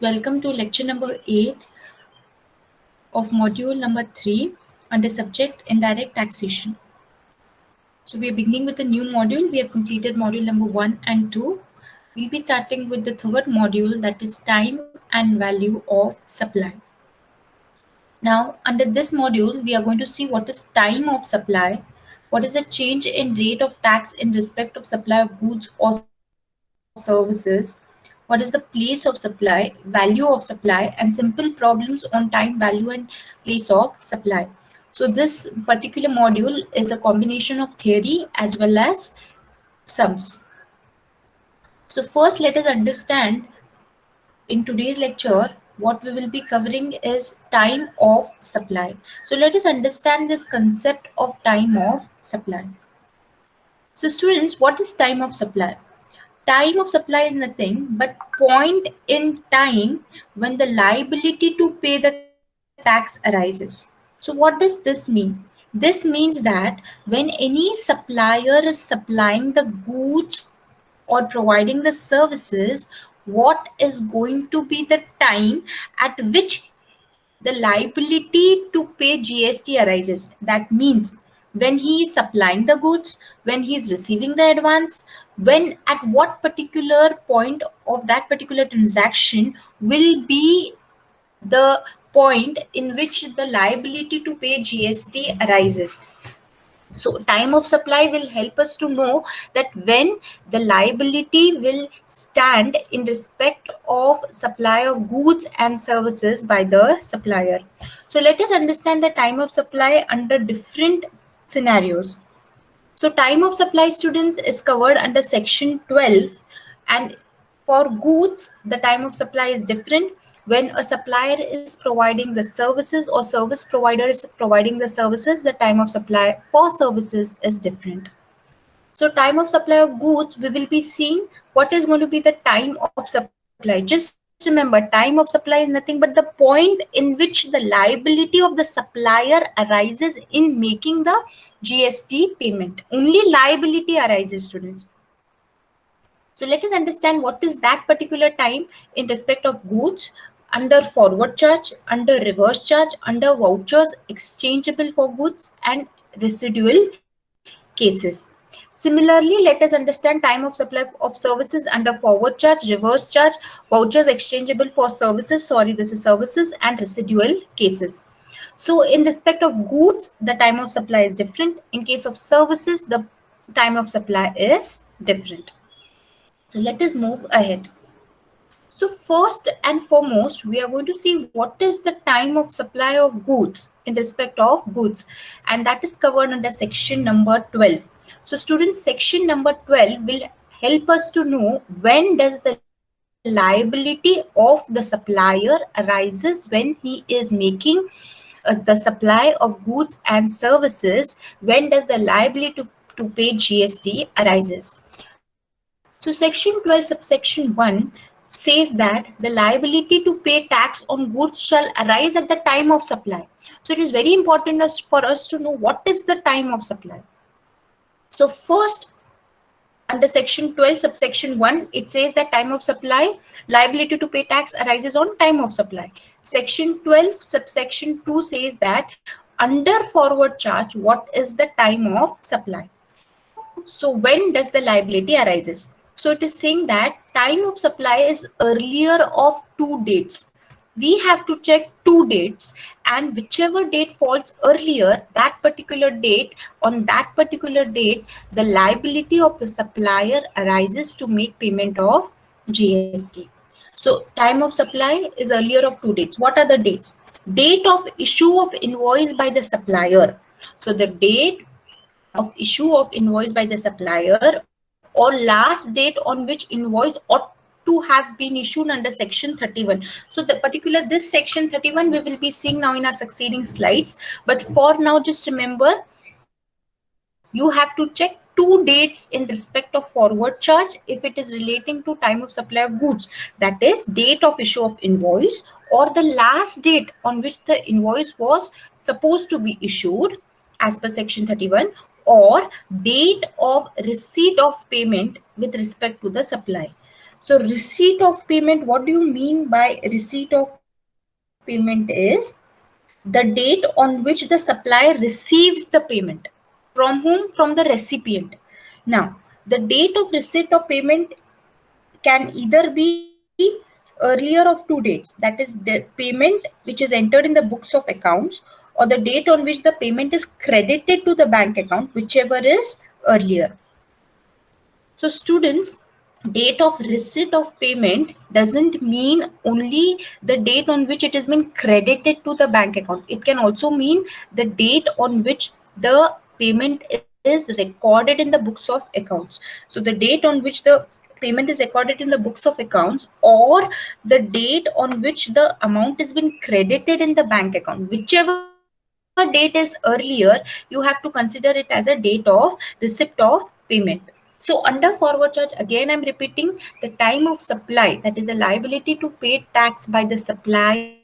Welcome to lecture number 8 of module number 3 under subject Indirect Taxation. So we are beginning with a new module. We have completed module number 1 and 2. We'll be starting with the third module, that is time and value of supply. Now under this module, we are going to see what is time of supply, what is the change in rate of tax in respect of supply of goods or services, what is the place of supply, value of supply, and simple problems on time, value, and place of supply. So this particular module is a combination of theory as well as sums. So first let us understand in today's lecture what we will be covering is time of supply. So let us understand this concept of time of supply. So students, what is time of supply? Time of supply is nothing but point in time when the liability to pay the tax arises. So what does this mean? This means that when any supplier is supplying the goods or providing the services, what is going to be the time at which the liability to pay GST arises. That means when he is supplying the goods, when he is receiving the advance, when at what particular point of that particular transaction will be the point in which the liability to pay GST arises. So time of supply will help us to know that when the liability will stand in respect of supply of goods and services by the supplier. So let us understand the time of supply under different scenarios. So time of supply, students, is covered under section 12, and for goods the time of supply is different. When a supplier is providing the services or service provider is providing the services, the time of supply for services is different. So time of supply of goods, we will be seeing what is going to be the time of supply. Just remember, time of supply is nothing but the point in which the liability of the supplier arises in making the GST payment. Only liability arises, students. So let us understand what is that particular time in respect of goods under forward charge, under reverse charge, under vouchers exchangeable for goods, and residual cases. Similarly, let us understand time of supply of services under forward charge, reverse charge, vouchers exchangeable for services, this is services, and residual cases. So in respect of goods, the time of supply is different. In case of services, the time of supply is different. So let us move ahead. So first and foremost, we are going to see what is the time of supply of goods in respect of goods, and that is covered under section number 12. So students, section number 12 will help us to know when does the liability of the supplier arises when he is making the supply of goods and services. When does the liability to pay GST arises? So section 12 subsection 1 says that the liability to pay tax on goods shall arise at the time of supply. So it is very important for us to know what is the time of supply. So first, under section 12 subsection 1, it says that time of supply, liability to pay tax arises on time of supply. Section 12 subsection 2 says that under forward charge, what is the time of supply? So when does the liability arises? So it is saying that time of supply is earlier of two dates. We have to check two dates, and whichever date falls earlier, that particular date, on that particular date, the liability of the supplier arises to make payment of GST. So time of supply is earlier of two dates. What are the dates? Date of issue of invoice by the supplier. So the date of issue of invoice by the supplier or last date on which invoice ought to have been issued under section 31. So the particular this section 31 we will be seeing now in our succeeding slides, but for now just remember you have to check two dates in respect of forward charge if it is relating to time of supply of goods, that is date of issue of invoice or the last date on which the invoice was supposed to be issued as per section 31, or date of receipt of payment with respect to the supply. So receipt of payment, what do you mean by receipt of payment is the date on which the supplier receives the payment. From whom? From the recipient. Now, the date of receipt of payment can either be earlier of 2 dates, that is the payment which is entered in the books of accounts, or the date on which the payment is credited to the bank account, whichever is earlier. So students, date of receipt of payment doesn't mean only the date on which it has been credited to the bank account. It can also mean the date on which the payment is recorded in the books of accounts. So the date on which the payment is recorded in the books of accounts, or the date on which the amount has been credited in the bank account. Whichever date is earlier, you have to consider it as a date of receipt of payment. So under forward charge, again I'm repeating, the time of supply, that is the liability to pay tax by the supplier,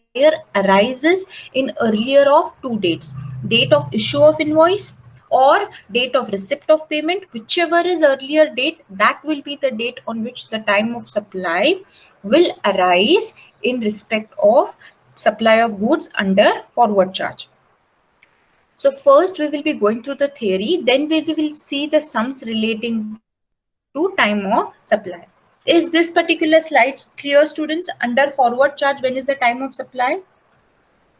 arises in earlier of 2 dates: date of issue of invoice or date of receipt of payment. Whichever is earlier date, that will be the date on which the time of supply will arise in respect of supply of goods under forward charge. So first we will be going through the theory, then we will see the sums relating to time of supply. Is this particular slide clear, students? Under forward charge, when is the time of supply?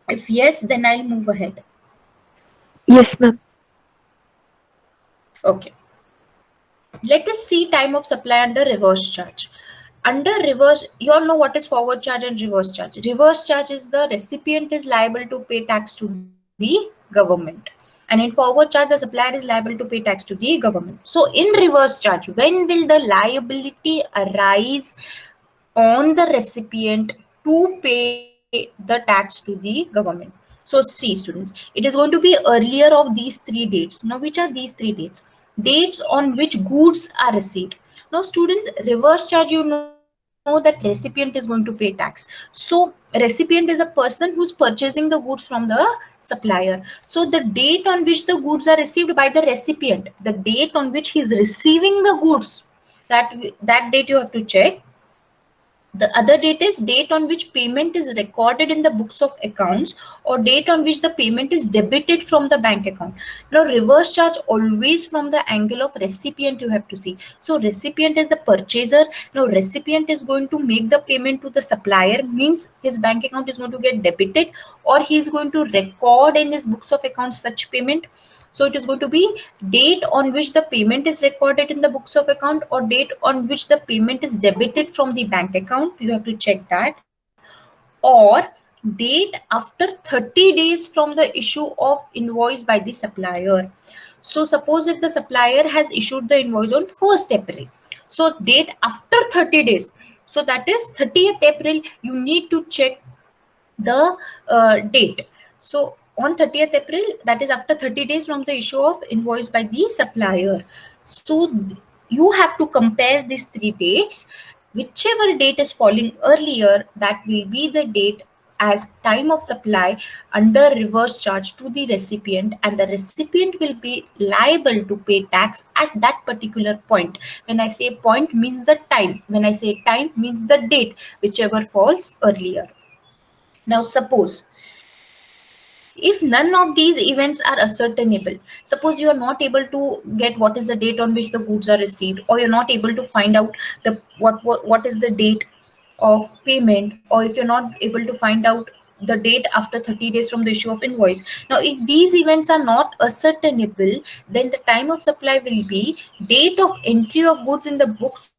If yes, then I'll move ahead. Yes, ma'am. Okay. Let us see time of supply under reverse charge. Under reverse, you all know what is forward charge and reverse charge. Reverse charge is the recipient is liable to pay tax to the government. And in forward charge, the supplier is liable to pay tax to the government. So in reverse charge, when will the liability arise on the recipient to pay the tax to the government? So see students, it is going to be earlier of these 3 dates. Now which are these 3 dates? Dates on which goods are received. Now students, reverse charge, you know that recipient is going to pay tax. So recipient is a person who's purchasing the goods from the supplier. So the date on which the goods are received by the recipient, the date on which he is receiving the goods, that date you have to check. The other date is date on which payment is recorded in the books of accounts, or date on which the payment is debited from the bank account. Now reverse charge always from the angle of recipient you have to see. So recipient is the purchaser. Now recipient is going to make the payment to the supplier, means his bank account is going to get debited, or he is going to record in his books of accounts such payment. So it is going to be date on which the payment is recorded in the books of account, or date on which the payment is debited from the bank account. You have to check that. Or date after 30 days from the issue of invoice by the supplier. So suppose if the supplier has issued the invoice on 1st April. So date after 30 days. So that is 30th April, you need to check the date. So on 30th April, that is after 30 days from the issue of invoice by the supplier. So you have to compare these 3 dates. Whichever date is falling earlier, that will be the date as time of supply under reverse charge to the recipient, and the recipient will be liable to pay tax at that particular point. When I say point, means the time. When I say time, means the date, whichever falls earlier. Now suppose if none of these events are ascertainable, suppose you are not able to get what is the date on which the goods are received, or you're not able to find out the what is the date of payment, or if you're not able to find out the date after 30 days from the issue of invoice. Now if these events are not ascertainable, then the time of supply will be date of entry of goods in the books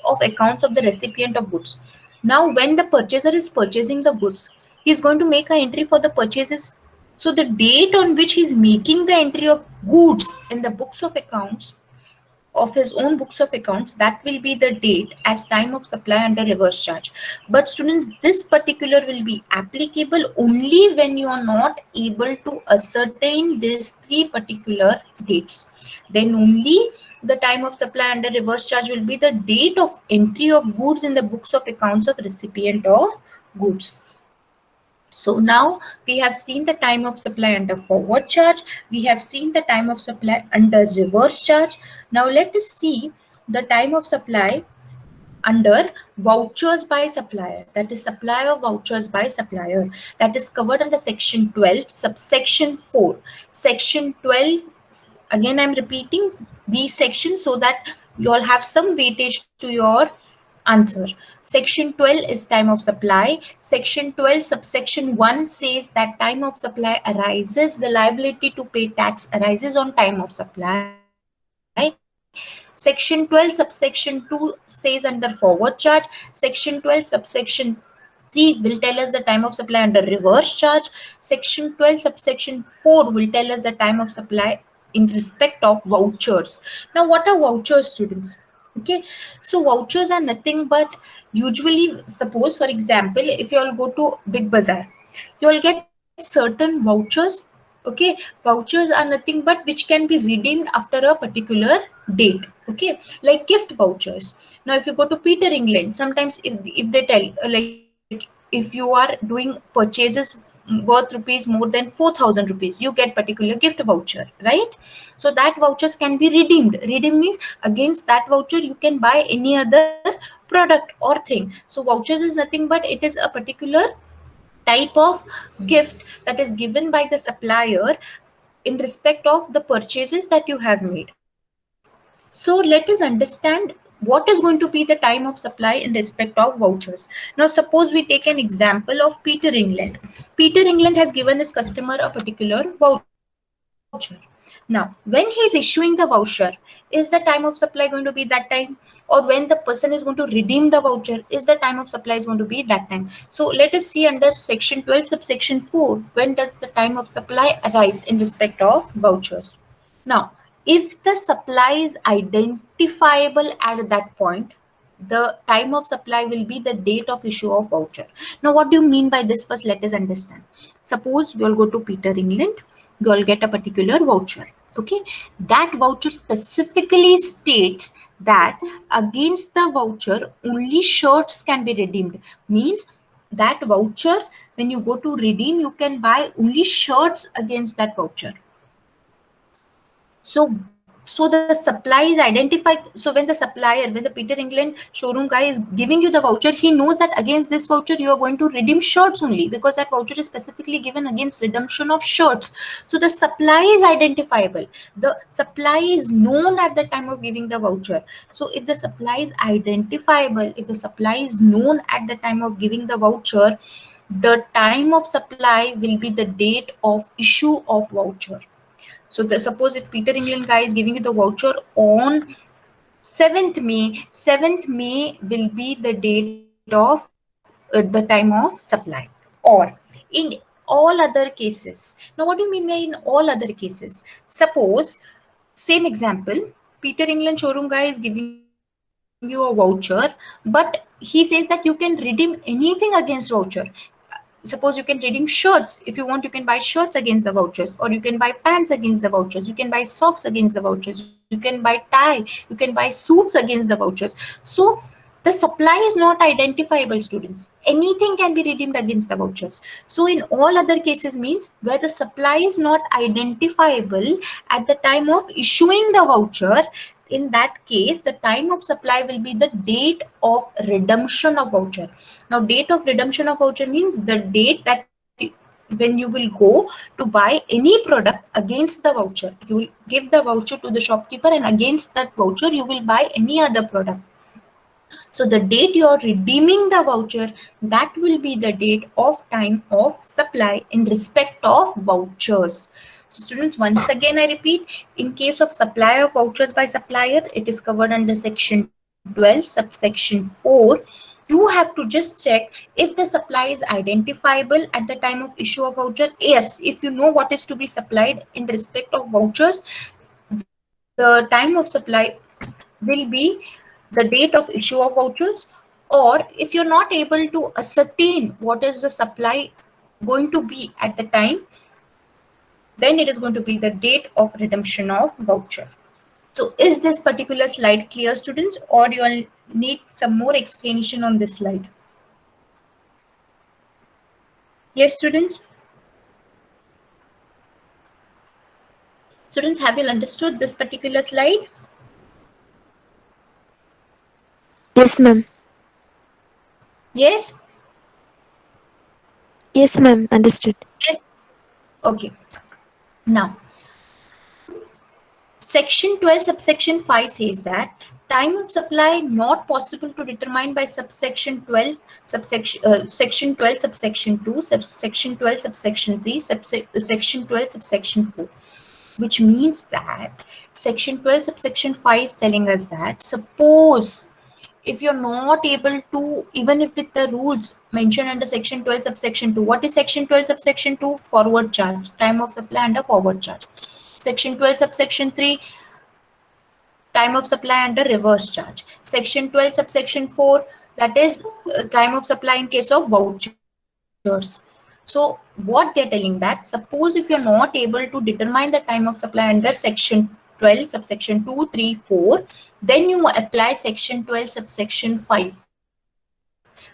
of accounts of the recipient of goods. Now when the purchaser is purchasing the goods, he is going to make an entry for the purchases. So the date on which he is making the entry of goods in the books of accounts, of his own books of accounts, that will be the date as time of supply under reverse charge. But students, this particular will be applicable only when you are not able to ascertain these 3 particular dates. Then only the time of supply under reverse charge will be the date of entry of goods in the books of accounts of recipient of goods. So now we have seen the time of supply under forward charge. We have seen the time of supply under reverse charge. Now let us see the time of supply under vouchers by supplier, that is supplier vouchers by supplier, that is covered under section 12 subsection 4. Section 12, again I'm repeating these sections so that you all have some weightage to your answer. Section 12 is time of supply. Section 12 subsection 1 says that time of supply arises, the liability to pay tax arises on time of supply. Section 12 subsection 2 says under forward charge. Section 12 subsection 3 will tell us the time of supply under reverse charge. Section 12 subsection 4 will tell us the time of supply in respect of vouchers. Now what are vouchers, students? Okay, so vouchers are nothing but, usually suppose for example if you all go to big bazaar, you all get certain vouchers. Okay, vouchers are nothing but which can be redeemed after a particular date. Okay, like gift vouchers. Now if you go to Peter England, sometimes if they tell like if you are doing purchases worth rupees more than 4,000 rupees, you get particular gift voucher, right? So that vouchers can be redeemed. Redeem means against that voucher you can buy any other product or thing. So vouchers is nothing but it is a particular type of gift that is given by the supplier in respect of the purchases that you have made. So let us understand what is going to be the time of supply in respect of vouchers. Now suppose we take an example of Peter England. Peter England has given his customer a particular voucher. Now when he is issuing the voucher, is the time of supply going to be that time? Or when the person is going to redeem the voucher, is the time of supply is going to be that time? So let us see under section 12 subsection 4, when does the time of supply arise in respect of vouchers. Now if the supply is identifiable at that point, the time of supply will be the date of issue of voucher. Now what do you mean by this? First let us understand. Suppose you all go to Peter England, you all get a particular voucher. Okay, that voucher specifically states that against the voucher only shirts can be redeemed. Means that voucher, when you go to redeem, you can buy only shirts against that voucher. So the supply is identified. So when the supplier, when the Peter England showroom guy is giving you the voucher, he knows that against this voucher you are going to redeem shirts only, because that voucher is specifically given against redemption of shirts. So the supply is identifiable, the supply is known at the time of giving the voucher. So if the supply is identifiable, if the supply is known at the time of giving the voucher, the time of supply will be the date of issue of voucher. So suppose if Peter England guy is giving you the voucher on 7th May, 7th May will be the date of the time of supply. Or in all other cases. Now what do you mean by in all other cases? Suppose, same example, Peter England showroom guy is giving you a voucher, but he says that you can redeem anything against voucher. Suppose you can redeem shirts. If you want, you can buy shirts against the vouchers, or you can buy pants against the vouchers, you can buy socks against the vouchers, you can buy tie, you can buy suits against the vouchers. So the supply is not identifiable, students. Anything can be redeemed against the vouchers. So in all other cases means where the supply is not identifiable at the time of issuing the voucher, in that case the time of supply will be the date of redemption of voucher. Now date of redemption of voucher means the date that when you will go to buy any product against the voucher, you will give the voucher to the shopkeeper and against that voucher you will buy any other product. So the date you are redeeming the voucher, that will be the date of time of supply in respect of vouchers. So students, once again I repeat, in case of supply of vouchers by supplier, it is covered under section 12 subsection 4. You have to just check if the supply is identifiable at the time of issue of voucher. Yes, if you know what is to be supplied in respect of vouchers, the time of supply will be the date of issue of vouchers. Or if you're not able to ascertain what is the supply going to be at the time, then it is going to be the date of redemption of voucher. So is this particular slide clear, students, or you all need some more explanation on this slide? Yes, students? Students, have you understood this particular slide? Yes, ma'am. Yes? Yes, ma'am. Understood. Yes. Okay. Now, Section 12 subsection 5 says that time of supply not possible to determine by subsection 12 section 12 subsection 2 subsection 12 subsection 3 section 12 subsection 4, which means that section 12 subsection 5 is telling us that suppose if you're not able to, even if with the rules mentioned under section 12 subsection 2, what is section 12 subsection 2? Forward charge, time of supply under forward charge. Section 12 subsection 3, time of supply under reverse charge. Section 12 subsection 4, that is time of supply in case of vouchers. So what they're telling that suppose if you're not able to determine the time of supply under section 12 subsection 2, 3, 4, then you apply section 12 subsection 5,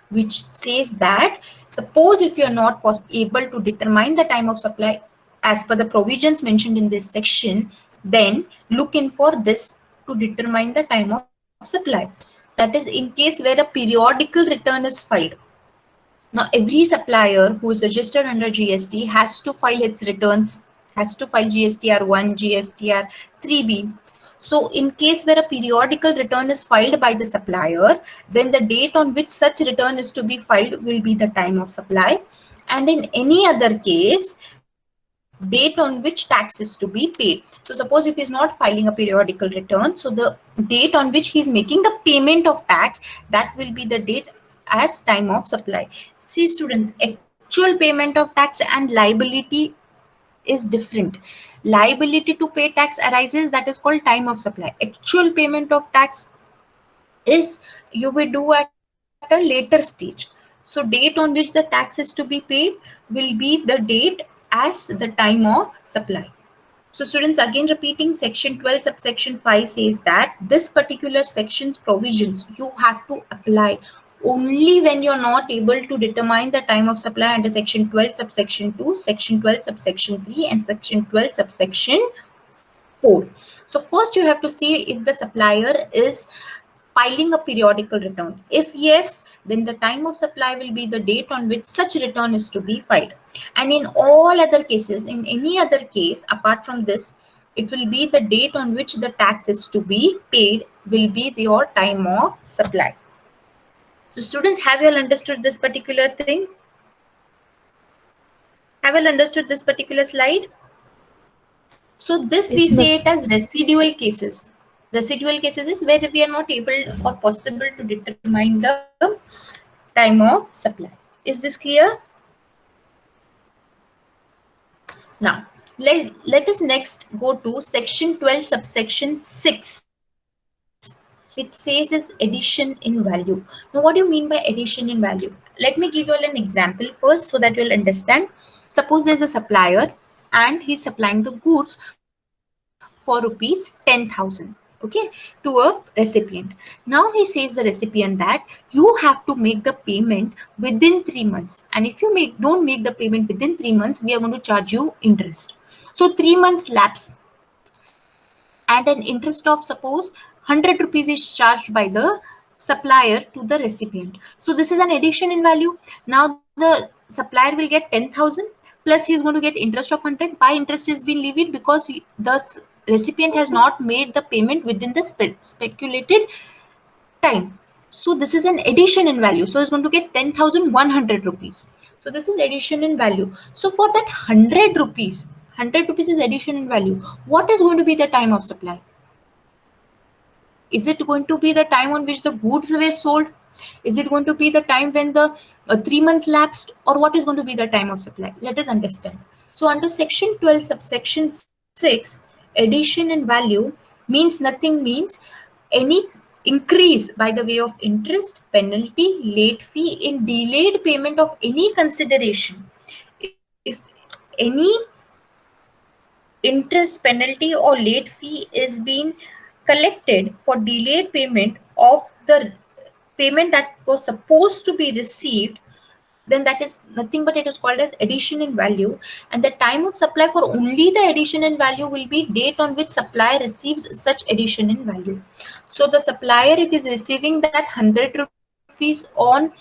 which says that suppose if you're not able to determine the time of supply as per the provisions mentioned in this section, then look in for this to determine the time of supply. That is in case where a periodical return is filed. Now, every supplier who is registered under GST has to file its returns, has to file GSTR1, GSTR3B. So, in case where a periodical return is filed by the supplier, then the date on which such return is to be filed will be the time of supply. And in any other case, date on which tax is to be paid. So suppose if he's not filing a periodical return, so the date on which he's making the payment of tax, that will be the date as time of supply. See students, actual payment of tax and liability is different. Liability to pay tax arises, that is called time of supply. Actual payment of tax is you will do at a later stage. So date on which the tax is to be paid will be the date as the time of supply. So students, again repeating, section 12 subsection 5 says that this particular section's provisions you have to apply only when you're not able to determine the time of supply under section 12 subsection 2, section 12 subsection 3 and section 12 subsection 4. So first you have to see if the supplier is filing a periodical return. If yes, then the time of supply will be the date on which such return is to be filed. And in all other cases, in any other case apart from this, it will be the date on which the tax is to be paid will be your time of supply. So students, have you all understood this particular thing? Have you all understood this particular slide? So this we Yes, ma'am. say it as residual cases. Residual cases is where we are not able or possible to determine the time of supply. Is this clear? Now, let us next go to section 12 subsection 6. It says is addition in value. Now, what do you mean by addition in value? Let me give you all an example first so that you'll understand. Suppose there's a supplier and he's supplying the goods for rupees 10,000, okay, to a recipient. Now he says the recipient that you have to make the payment within 3 months, and if you don't make the payment within 3 months, we are going to charge you interest. So 3 months lapse and an interest of suppose 100 rupees is charged by the supplier to the recipient. So this is an addition in value. Now the supplier will get 10,000 plus he is going to get interest of 100. Why interest is being levied? Because the recipient has not made the payment within the speculated time. So this is an addition in value. So it's going to get 10,100 rupees. So this is addition in value. So for that 100 rupees is addition in value. What is going to be the time of supply? Is it going to be the time on which the goods were sold? Is it going to be the time when the 3 months lapsed? Or what is going to be the time of supply? Let us understand. So under section 12 subsection 6, addition in value means nothing means any increase by the way of interest, penalty, late fee in delayed payment of any consideration. If any interest, penalty or late fee is being collected for delayed payment of the payment that was supposed to be received then that is nothing but it is called as addition in value. And the time of supply for only the addition in value will be date on which supplier receives such addition in value. So the supplier, if is receiving that 100 rupees on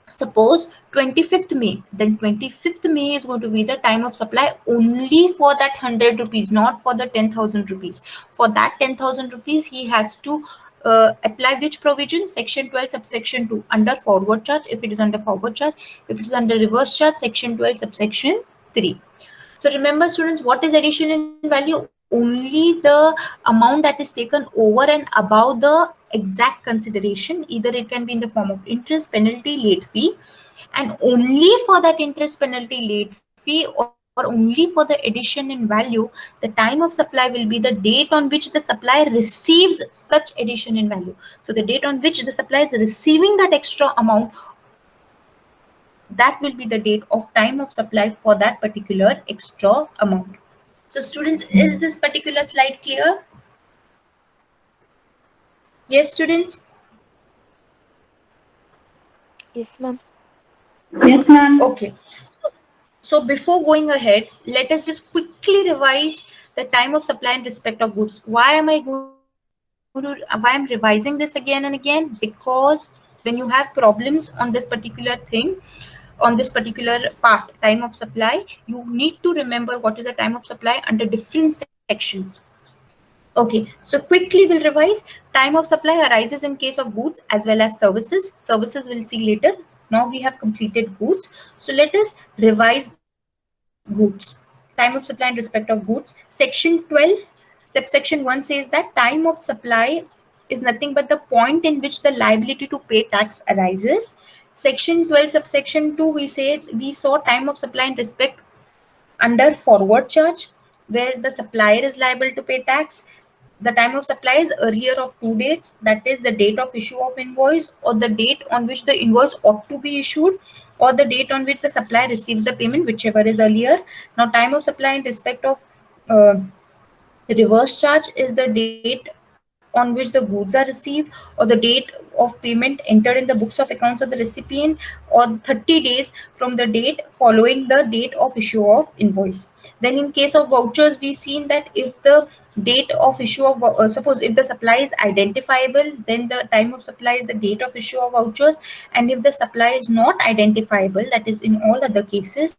suppose 25th May, then 25th May is going to be the time of supply only for that 100 rupees, not for the 10,000 rupees. For that 10,000 rupees, he has to apply which provision? Section 12 subsection 2 under forward charge, if it is under forward charge. If it is under reverse charge, section 12 subsection 3. So remember students, what is addition in value? Only the amount that is taken over and above the exact consideration. Either it can be in the form of interest, penalty, late fee, and only for that interest, penalty, late fee, or only for the addition in value, the time of supply will be the date on which the supplier receives such addition in value. So the date on which the supplier is receiving that extra amount, that will be the date of time of supply for that particular extra amount. So students, is this particular slide clear? Yes, students? Yes, ma'am. Yes, ma'am. Okay. So before going ahead, let us just quickly revise the time of supply in respect of goods. Why I'm revising this again and again? Because when you have problems on this particular thing, on this particular part, time of supply, you need to remember what is the time of supply under different sections. Okay, so quickly we'll revise. Time of supply arises in case of goods as well as services. Services we'll see later. Now we have completed goods. So let us revise goods. Time of supply in respect of goods. Section 12, subsection 1 says that time of supply is nothing but the point in which the liability to pay tax arises. Section 12, subsection 2, we saw time of supply in respect under forward charge, where the supplier is liable to pay tax. The time of supply is earlier of two dates, that is the date of issue of invoice or the date on which the invoice ought to be issued, or the date on which the supplier receives the payment, whichever is earlier. Now time of supply in respect of uh, reverse charge is the date on which the goods are received, or the date of payment entered in the books of accounts of the recipient, or 30 days from the date following the date of issue of invoice. Then in case of vouchers, we've seen that if the date of issue of suppose if the supply is identifiable, then the time of supply is the date of issue of vouchers, and if the supply is not identifiable, that is in all other cases,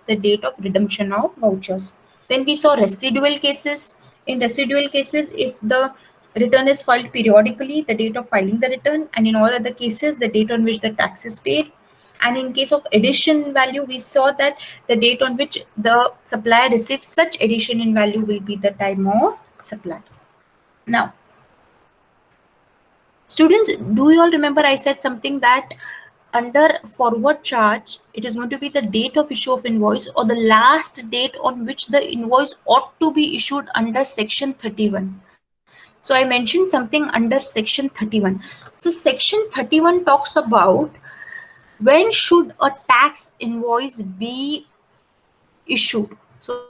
the date of redemption of vouchers. Then we saw residual cases. In residual cases, if the return is filed periodically, the date of filing the return, and in all other cases, the date on which the tax is paid. And in case of addition value, we saw that the date on which the supplier receives such addition in value will be the time of supply. Now, students, do you all remember I said something that under forward charge, it is going to be the date of issue of invoice or the last date on which the invoice ought to be issued under section 31. So I mentioned something under section 31. So section 31 talks about when should a tax invoice be issued. So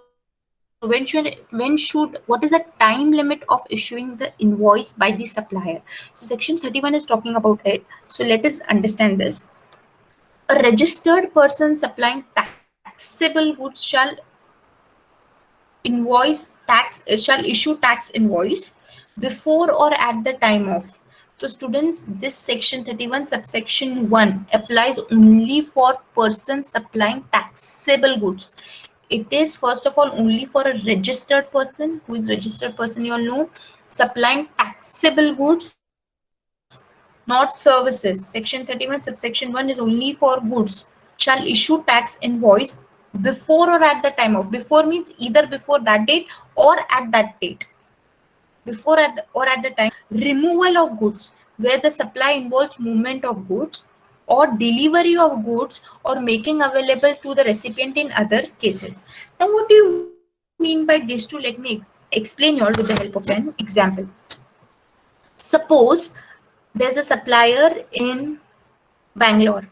what is the time limit of issuing the invoice by the supplier? So section 31 is talking about it. So let us understand this. A registered person supplying taxable goods shall issue tax invoice before or at the time of. So students, this section 31 subsection 1 applies only for persons supplying taxable goods. It is first of all only for a registered person. Who is registered person? You all know, supplying taxable goods, not services. Section 31 subsection 1 is only for goods. Shall issue tax invoice before or at the time of. Before means either before that date or at that date. Before or at the time. Removal of goods, where the supply involves movement of goods, or delivery of goods, or making available to the recipient in other cases. Now, what do you mean by these two? Let me explain you all with the help of an example. Suppose there's a supplier in Bangalore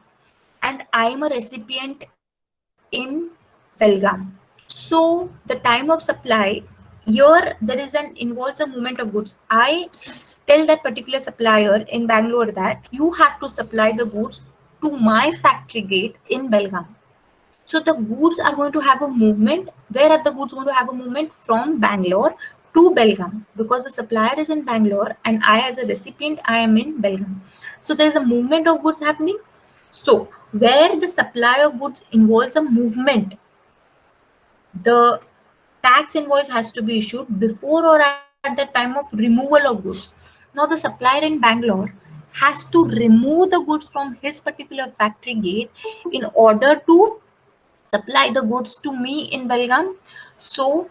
and I'm a recipient in Belgaum. So the time of supply here, there is an involves a movement of goods. I tell that particular supplier in Bangalore that you have to supply the goods to my factory gate in Belgaum. So the goods are going to have a movement. Where are the goods going to have a movement? From Bangalore to Belgaum, because the supplier is in Bangalore and I as a recipient, I am in Belgaum. So there is a movement of goods happening. So where the supply of goods involves a movement, the tax invoice has to be issued before or at the time of removal of goods. Now the supplier in Bangalore has to remove the goods from his particular factory gate in order to supply the goods to me in Belgaum. So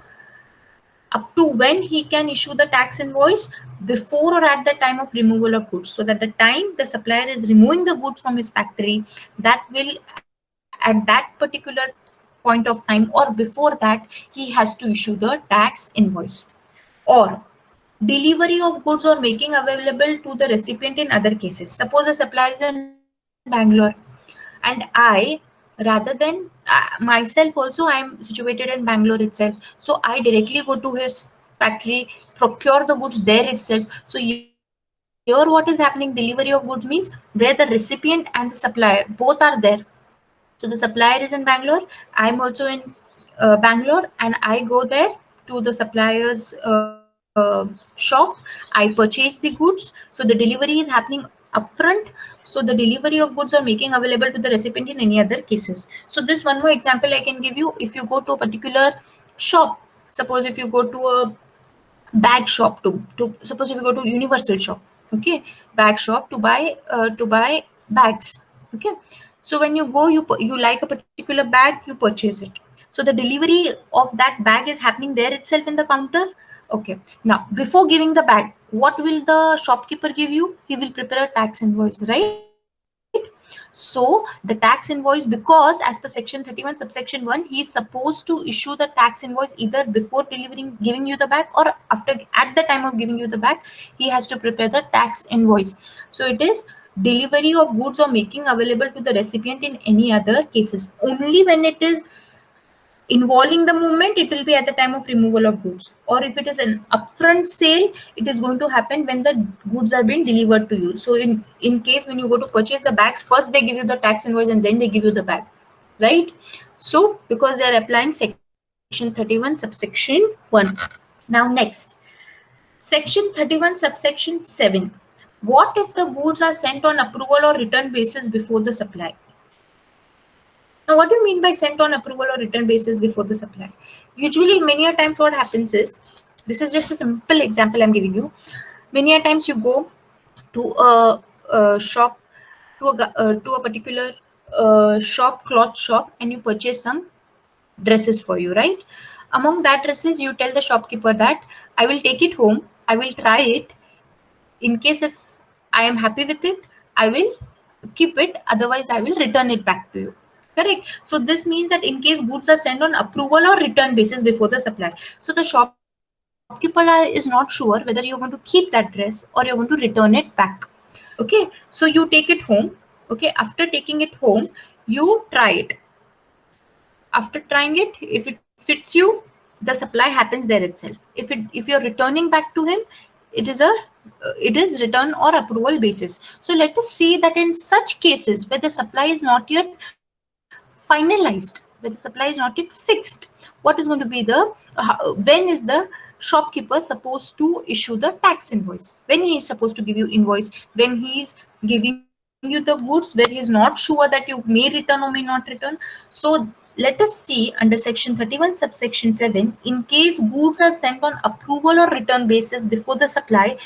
up to when he can issue the tax invoice? Before or at the time of removal of goods. So that the time the supplier is removing the goods from his factory, that will at that particular point of time or before that, he has to issue the tax invoice. Or delivery of goods or making available to the recipient in other cases. Suppose a supplier is in Bangalore and I, rather than myself also, I am situated in Bangalore itself. So I directly go to his factory, procure the goods there itself. So here what is happening? Delivery of goods means where the recipient and the supplier both are there. So the supplier is in Bangalore. I'm also in Bangalore, and I go there to the supplier's shop. I purchase the goods. So the delivery is happening upfront. So the delivery of goods are making available to the recipient in any other cases. So this one more example I can give you. If you go to a particular shop, suppose if you go to a bag shop to suppose if you go to universal shop, okay, bag shop to buy bags, okay. So when you go, you like a particular bag, you purchase it. So the delivery of that bag is happening there itself in the counter. Okay, now before giving the bag, what will the shopkeeper give you? He will prepare a tax invoice, right? So the tax invoice, because as per section 31 subsection 1, he is supposed to issue the tax invoice either before giving you the bag, or after, at the time of giving you the bag, he has to prepare the tax invoice. So it is delivery of goods or making available to the recipient in any other cases. Only when it is involving the movement, it will be at the time of removal of goods. Or if it is an upfront sale, it is going to happen when the goods are being delivered to you. So in case when you go to purchase the bags, first they give you the tax invoice and then they give you the bag, right? So because they are applying section 31 subsection 1. Now next, section 31 subsection 7. What if the goods are sent on approval or return basis before the supply? Now, what do you mean by sent on approval or return basis before the supply? Usually, many a times what happens is, this is just a simple example I'm giving you. Many a times you go to a shop, to a particular shop, cloth shop, and you purchase some dresses for you, right? Among that dresses, you tell the shopkeeper that I will take it home, I will try it. In case if I am happy with it, I will keep it, otherwise I will return it back to you. Correct. So this means that in case goods are sent on approval or return basis before the supply, so the shopkeeper is not sure whether you're going to keep that dress or you're going to return it back. Okay, so you take it home. Okay, after taking it home, you try it. After trying it, if it fits you, the supply happens there itself. If you're returning back to him, it is return or approval basis. So let us see that in such cases where the supply is not yet finalized, where the supply is not yet fixed, what is going to be the when is the shopkeeper supposed to issue the tax invoice? When he is supposed to give you invoice? When he is giving you the goods where he is not sure that you may return or may not return. So let us see under section 31 subsection 7, in case goods are sent on approval or return basis before the supply,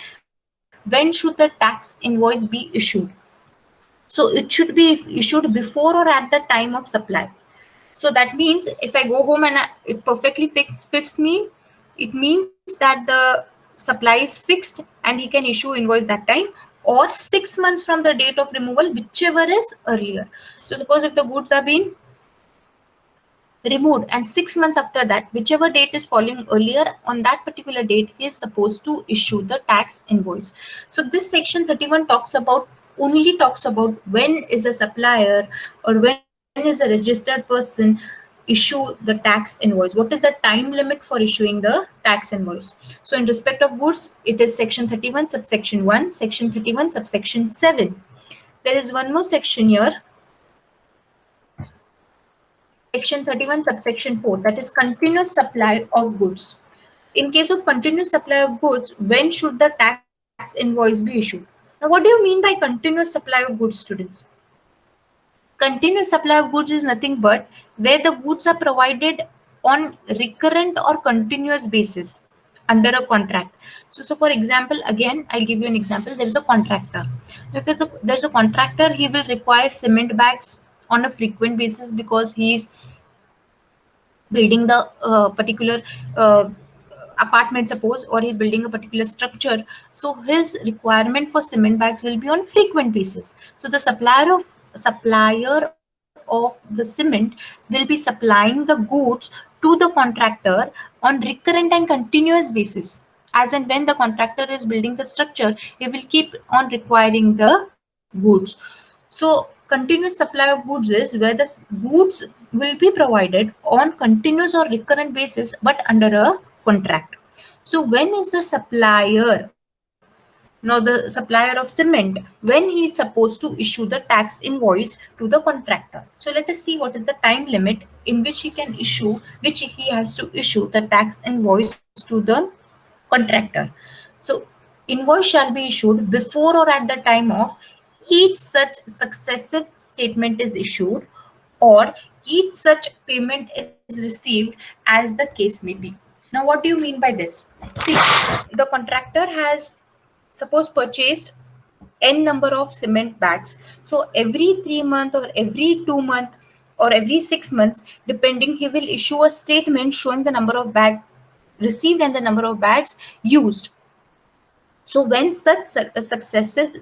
when should the tax invoice be issued? So it should be issued before or at the time of supply. So that means if I go home and it perfectly fits me, it means that the supply is fixed and he can issue invoice that time, or 6 months from the date of removal, whichever is earlier. So suppose if the goods are being removed and 6 months after that, whichever date is falling earlier, on that particular date he is supposed to issue the tax invoice. So this section 31 only talks about when is a supplier or when is a registered person issue the tax invoice. What is the time limit for issuing the tax invoice? So in respect of goods, it is section 31 subsection 1, section 31 subsection 7. There is one more section here, Section 31 subsection 4, that is continuous supply of goods. In case of continuous supply of goods, when should the tax invoice be issued? Now what do you mean by continuous supply of goods, students? Continuous supply of goods is nothing but where the goods are provided on recurrent or continuous basis under a contract. So for example, again, I'll give you an example. There is a contractor. If there's a contractor, he will require cement bags on a frequent basis because he's building the particular apartment, suppose, or he's building a particular structure. So his requirement for cement bags will be on frequent basis. So the supplier of the cement will be supplying the goods to the contractor on recurrent and continuous basis. As and when the contractor is building the structure, he will keep on requiring the goods. So continuous supply of goods is where the goods will be provided on continuous or recurrent basis but under a contract. So when is the supplier, now the supplier of cement, when he is supposed to issue the tax invoice to the contractor? So let us see what is the time limit in which he can issue, which he has to issue the tax invoice to the contractor. So invoice shall be issued before or at the time of each such successive statement is issued, or each such payment is received, as the case may be. Now what do you mean by this? See, the contractor has, suppose, purchased n number of cement bags. So every 3 months or every 2 months or every 6 months, depending, he will issue a statement showing the number of bags received and the number of bags used. So when such successive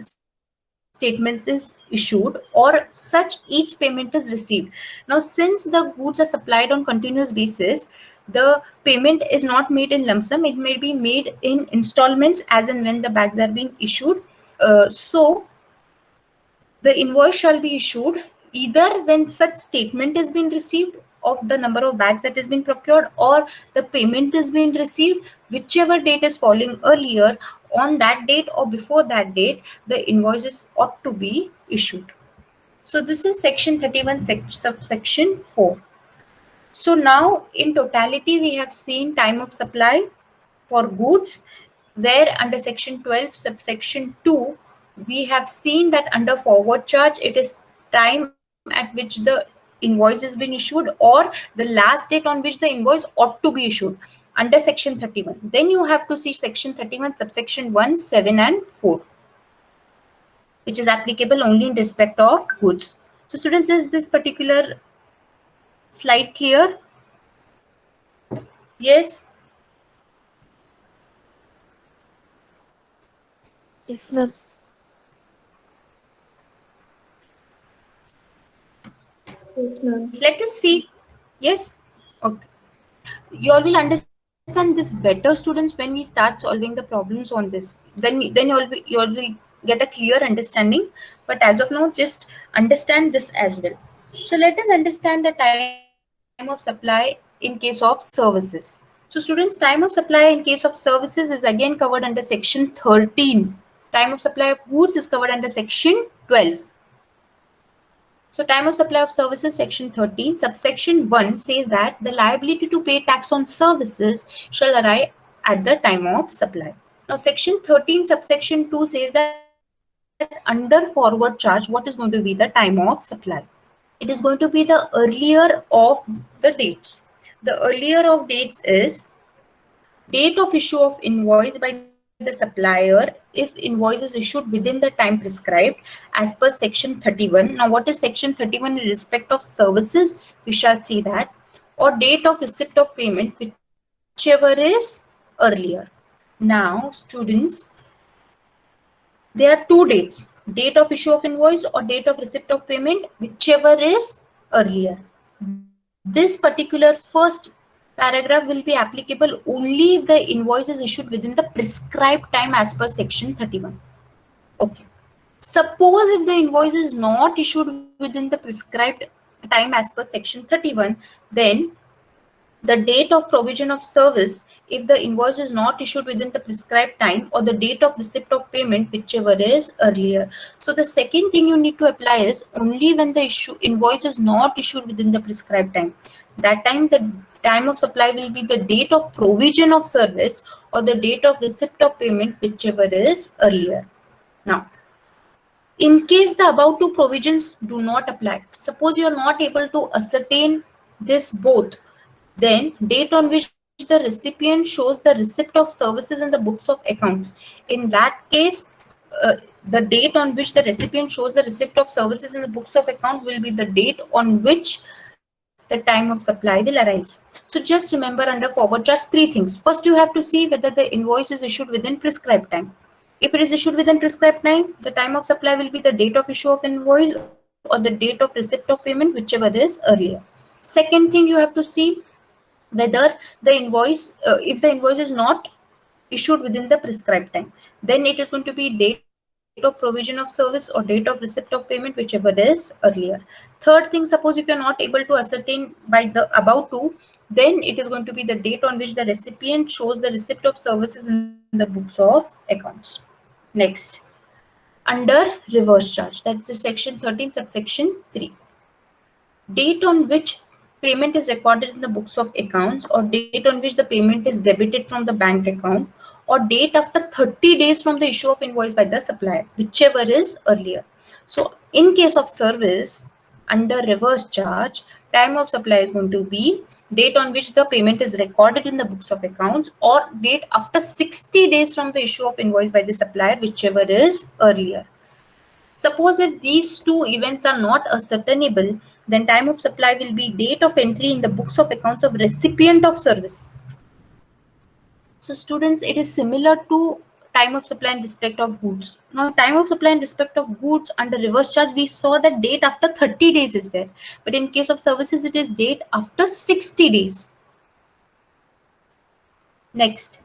statements is issued, or such each payment is received. Now since the goods are supplied on continuous basis, the payment is not made in lump sum, it may be made in installments as and when the bags are being issued. So the invoice shall be issued either when such statement has been received of the number of bags that has been procured, or the payment has been received, whichever date is falling earlier. On that date or before that date, the invoices ought to be issued. So this is section 31 subsection 4. So now in totality we have seen time of supply for goods, where under section 12 subsection 2 we have seen that under forward charge it is time at which the invoice has been issued, or the last date on which the invoice ought to be issued under section 31. Then you have to see section 31 subsection 1, 7 and 4, which is applicable only in respect of goods. So students, is this particular slide clear? Yes. Yes, ma'am. Yes, ma'am. Let us see. Yes. Okay. You all will understand this better, students, when we start solving the problems on this. Then you all will get a clear understanding. But as of now, just understand this as well. So let us understand the time of supply in case of services. So students, time of supply in case of services is again covered under section 13. Time of supply of goods is covered under section 12. So time of supply of services, section 13, subsection 1 says that the liability to pay tax on services shall arise at the time of supply. Now section 13 subsection 2 says that under forward charge, what is going to be the time of supply? It is going to be the earlier of the dates. The earlier of dates is date of issue of invoice by the supplier if invoice is issued within the time prescribed as per section 31. Now what is section 31 in respect of services? We shall see that. Or date of receipt of payment, whichever is earlier. Now students, there are two dates: date of issue of invoice or date of receipt of payment, whichever is earlier. This particular first paragraph will be applicable only if the invoice is issued within the prescribed time as per section 31. Okay. Suppose if the invoice is not issued within the prescribed time as per section 31, then the date of provision of service if the invoice is not issued within the prescribed time, or the date of receipt of payment, whichever is earlier. So the second thing you need to apply is only when the invoice is not issued within the prescribed time. That time the time of supply will be the date of provision of service or the date of receipt of payment, whichever is earlier. Now, in case the above two provisions do not apply, suppose you are not able to ascertain this both, then date on which the recipient shows the receipt of services in the books of accounts. In that case, the date on which the recipient shows the receipt of services in the books of account will be the date on which the time of supply will arise. So just remember under forward charge three things. First, you have to see whether the invoice is issued within prescribed time. If it is issued within prescribed time, the time of supply will be the date of issue of invoice or the date of receipt of payment, whichever is earlier. Second thing you have to see whether the invoice, if the invoice is not issued within the prescribed time, then it is going to be date of provision of service or date of receipt of payment, whichever is earlier. Third thing, suppose if you're not able to ascertain by the above two, then it is going to be the date on which the recipient shows the receipt of services in the books of accounts. Next, under reverse charge, that's the section 13 subsection 3. Date on which payment is recorded in the books of accounts, or date on which the payment is debited from the bank account, or date after 30 days from the issue of invoice by the supplier, whichever is earlier. So in case of service, under reverse charge, time of supply is going to be date on which the payment is recorded in the books of accounts, or date after 60 days from the issue of invoice by the supplier, whichever is earlier. Suppose if these two events are not ascertainable, then time of supply will be date of entry in the books of accounts of recipient of service. So students, it is similar to time of supply in respect of goods. Now, time of supply in respect of goods under reverse charge, we saw that date after 30 days is there. But in case of services, it is date after 60 days. Next,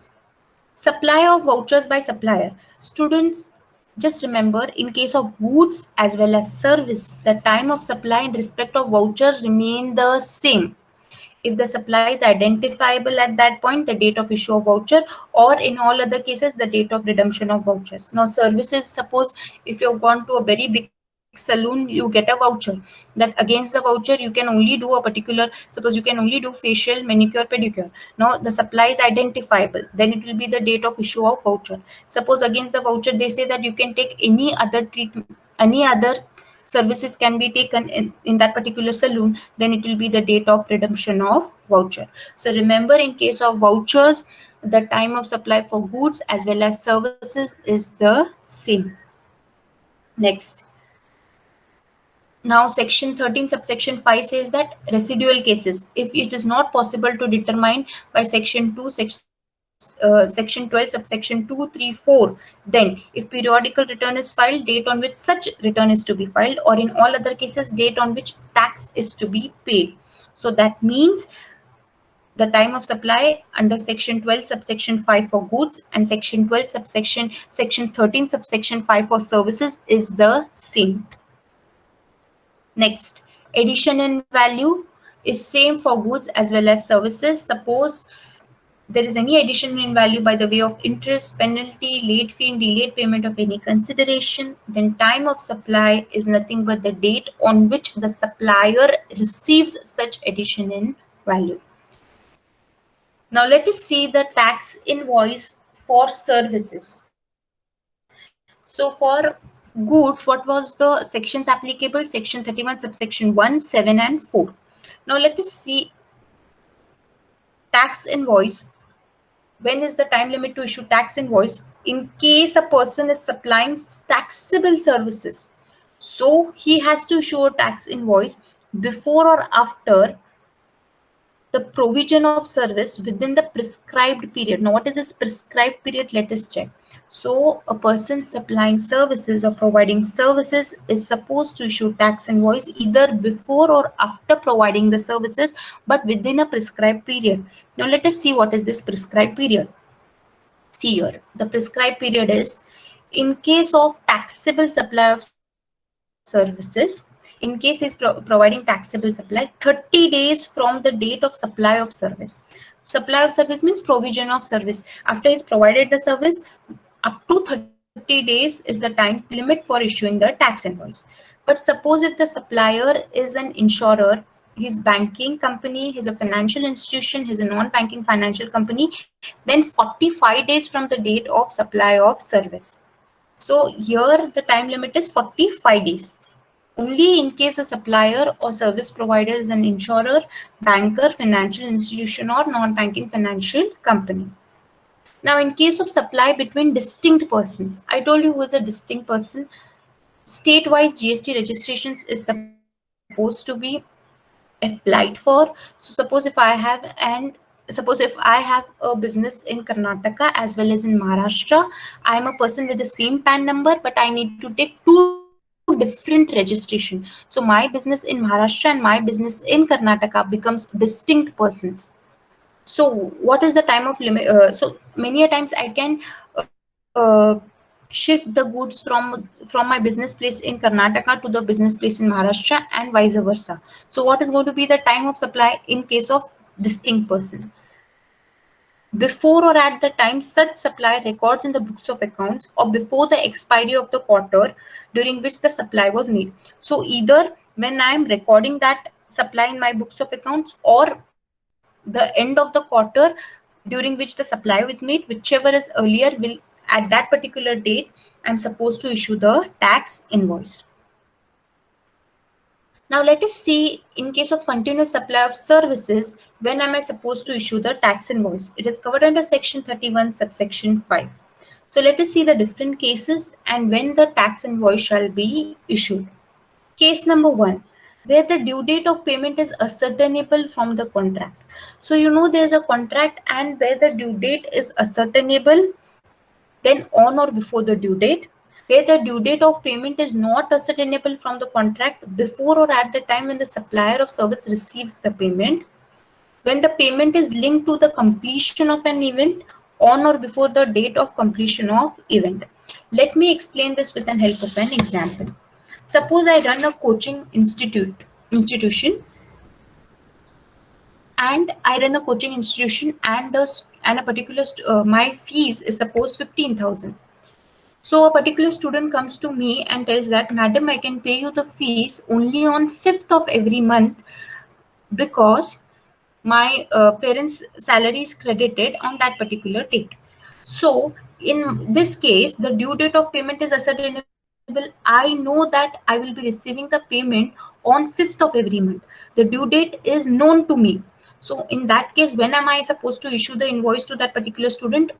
supply of vouchers by supplier. Students, just remember, in case of goods as well as service, the time of supply in respect of voucher remain the same. If the supply is identifiable at that point, the date of issue of voucher, or in all other cases, the date of redemption of vouchers. Now, services, suppose if you've gone to a very big saloon, you get a voucher. That against the voucher, you can only do a particular, suppose you can only do facial, manicure, pedicure. Now, the supply is identifiable. Then it will be the date of issue of voucher. Suppose against the voucher, they say that you can take any other treatment, any other services can be taken in that particular saloon, then it will be the date of redemption of voucher. So remember, in case of vouchers, the time of supply for goods as well as services is the same. Next, now section 13 subsection 5 says that residual cases, if it is not possible to determine by section 2 section 12 subsection 2, 3, 4, then if periodical return is filed, date on which such return is to be filed, or in all other cases, date on which tax is to be paid. So that means the time of supply under section 12 subsection 5 for goods and section 12 section 13 subsection 5 for services is the same. Next, addition in value is same for goods as well as services. Suppose there is any addition in value by the way of interest, penalty, late fee, and delayed payment of any consideration, then time of supply is nothing but the date on which the supplier receives such addition in value. Now let us see the tax invoice for services. So for goods, what was the sections applicable? Section 31 subsection 1, 7 and 4. Now let us see tax invoice. When is the time limit to issue tax invoice? In case a person is supplying taxable services, so he has to issue a tax invoice before or after the provision of service within the prescribed period. Now, what is this prescribed period? Let us check. So a person supplying services or providing services is supposed to issue tax invoice either before or after providing the services, but within a prescribed period. Now let us see what is this prescribed period. See here, the prescribed period is in case of taxable supply of services, it is in case he's providing taxable supply, 30 days from the date of supply of service. Supply of service means provision of service. After he's provided the service, up to 30 days is the time limit for issuing the tax invoice. But suppose if the supplier is an insurer, his banking company, he's a financial institution, he's a non-banking financial company, then 45 days from the date of supply of service. So here the time limit is 45 days. Only in case a supplier or service provider is an insurer, banker, financial institution, or non-banking financial company. Now, in case of supply between distinct persons, I told you who is a distinct person. State-wise GST registrations is supposed to be applied for. So suppose if I have a business in Karnataka as well as in Maharashtra, I am a person with the same PAN number, but I need to take two different registration. So my business in Maharashtra and my business in Karnataka becomes distinct persons. So what is the time of limit? So many a times I can shift the goods from my business place in Karnataka to the business place in Maharashtra and vice versa. So what is going to be the time of supply in case of distinct person? Before or at the time such supply records in the books of accounts or before the expiry of the quarter during which the supply was made. So either when I am recording that supply in my books of accounts or the end of the quarter during which the supply was made, whichever is earlier, will at that particular date I'm supposed to issue the tax invoice. Now let us see, in case of continuous supply of services, when am I supposed to issue the tax invoice? It is covered under section 31 subsection 5. So let us see the different cases and when the tax invoice shall be issued. Case number 1, where the due date of payment is ascertainable from the contract. So you know there is a contract and where the due date is ascertainable, then on or before the due date. Where the due date of payment is not ascertainable from the contract, before or at the time when the supplier of service receives the payment. When the payment is linked to the completion of an event, on or before the date of completion of event. Let me explain this with the help of an example. Suppose I run a coaching institution and I run a coaching institution and a particular my fees is suppose 15,000. So a particular student comes to me and tells that, Madam, I can pay you the fees only on 5th of every month because my parents' salary is credited on that particular date. So in this case, the due date of payment is ascertainable. I know that I will be receiving the payment on 5th of every month. The due date is known to me. So in that case, when am I supposed to issue the invoice to that particular student?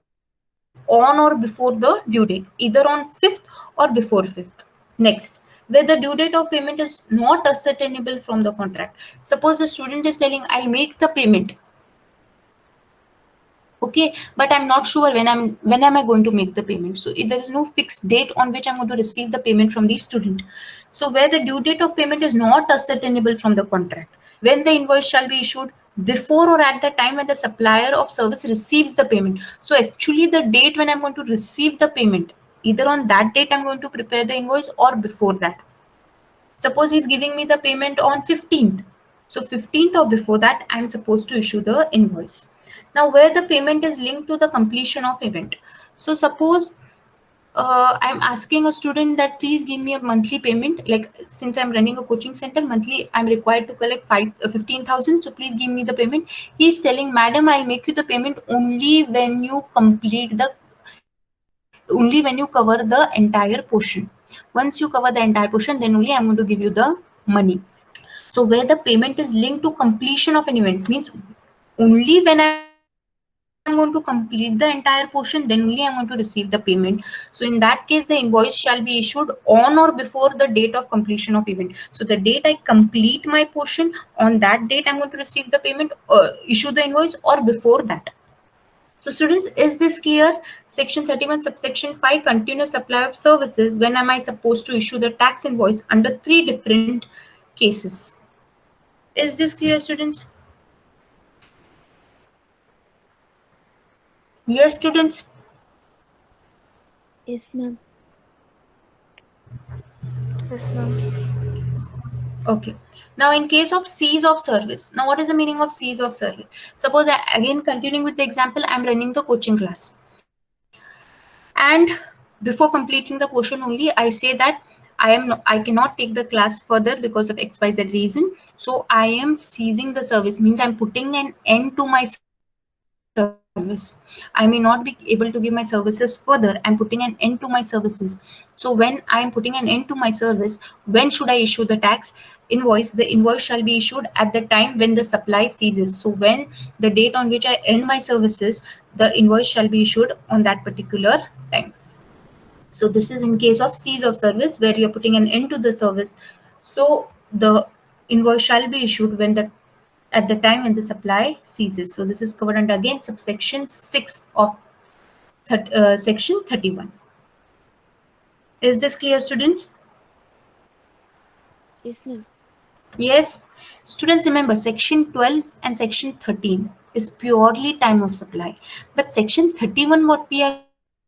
On or before the due date, either on 5th or before 5th. Next, where the due date of payment is not ascertainable from the contract. Suppose the student is telling, I'll make the payment, okay, but I'm not sure when am I going to make the payment. So there is no fixed date on which I'm going to receive the payment from the student. So where the due date of payment is not ascertainable from the contract, when the invoice shall be issued? Before or at the time when the supplier of service receives the payment. So actually the date when I'm going to receive the payment, either on that date I'm going to prepare the invoice or before that. Suppose he's giving me the payment on 15th. So 15th or before that, I'm supposed to issue the invoice. Now, where the payment is linked to the completion of event. So suppose I'm asking a student that please give me a monthly payment. Like since I'm running a coaching center, monthly I'm required to collect 15,000. So please give me the payment. He's telling, Madam, I'll make you the payment only when you cover the entire portion. Once you cover the entire portion, then only I'm going to give you the money. So where the payment is linked to completion of an event means only when I'm going to complete the entire portion, then only I'm going to receive the payment. So in that case, the invoice shall be issued on or before the date of completion of event. So the date I complete my portion, on that date I'm going to receive the payment, issue the invoice, or before that. So students, is this clear? Section 31 subsection 5, continuous supply of services. When am I supposed to issue the tax invoice under 3 different cases? Is this clear, students? Yes, students. Yes, ma'am. Yes, ma'am. Okay. Now, in case of cease of service, now what is the meaning of cease of service? Suppose again continuing with the example, I'm running the coaching class, and before completing the portion only, I say that I cannot take the class further because of XYZ reason. So I am ceasing the service, means I'm putting an end to my service. I may not be able to give my services further. I'm putting an end to my services. So when I'm putting an end to my service, when should I issue the tax invoice? The invoice shall be issued at the time when the supply ceases. So when the date on which I end my services, the invoice shall be issued on that particular time. So this is in case of cease of service, where you're putting an end to the service. So the invoice shall be issued when the at the time when the supply ceases. So this is covered under again subsection 6 of section 31. Is this clear, students? Yes, ma'am. Yes. Students, remember section 12 and section 13 is purely time of supply. But section 31, what we are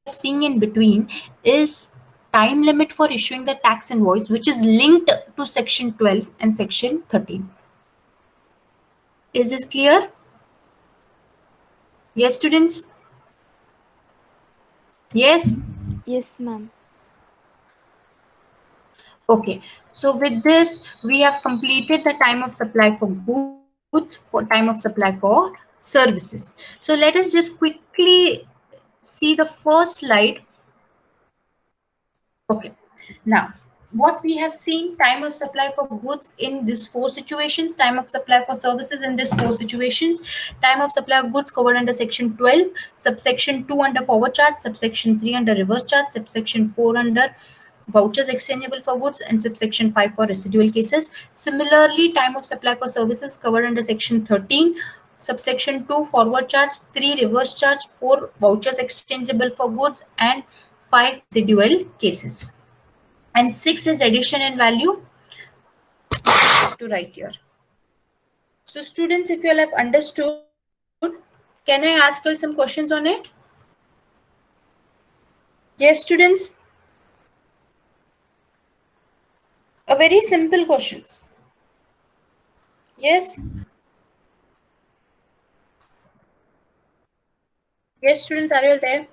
seeing in between, is time limit for issuing the tax invoice, which is linked to section 12 and section 13. Is this clear? Yes, students? Yes? Yes, ma'am. Okay. So with this, we have completed the time of supply for goods, for time of supply for services. So let us just quickly see the first slide. Okay. Now, what we have seen, time of supply for goods in these 4 situations, time of supply for services in these 4 situations, time of supply of goods covered under section 12, subsection 2 under forward charge, subsection 3 under reverse charge, subsection 4 under vouchers exchangeable for goods, and subsection 5 for residual cases. Similarly, time of supply for services covered under section 13, subsection 2 forward charge, 3 reverse charge, 4 vouchers exchangeable for goods, and 5 residual cases. And 6 is addition in value to write here. So students, if you all have understood, can I ask you all some questions on it? Yes, students? A very simple questions. Yes? Yes, students, are you all there?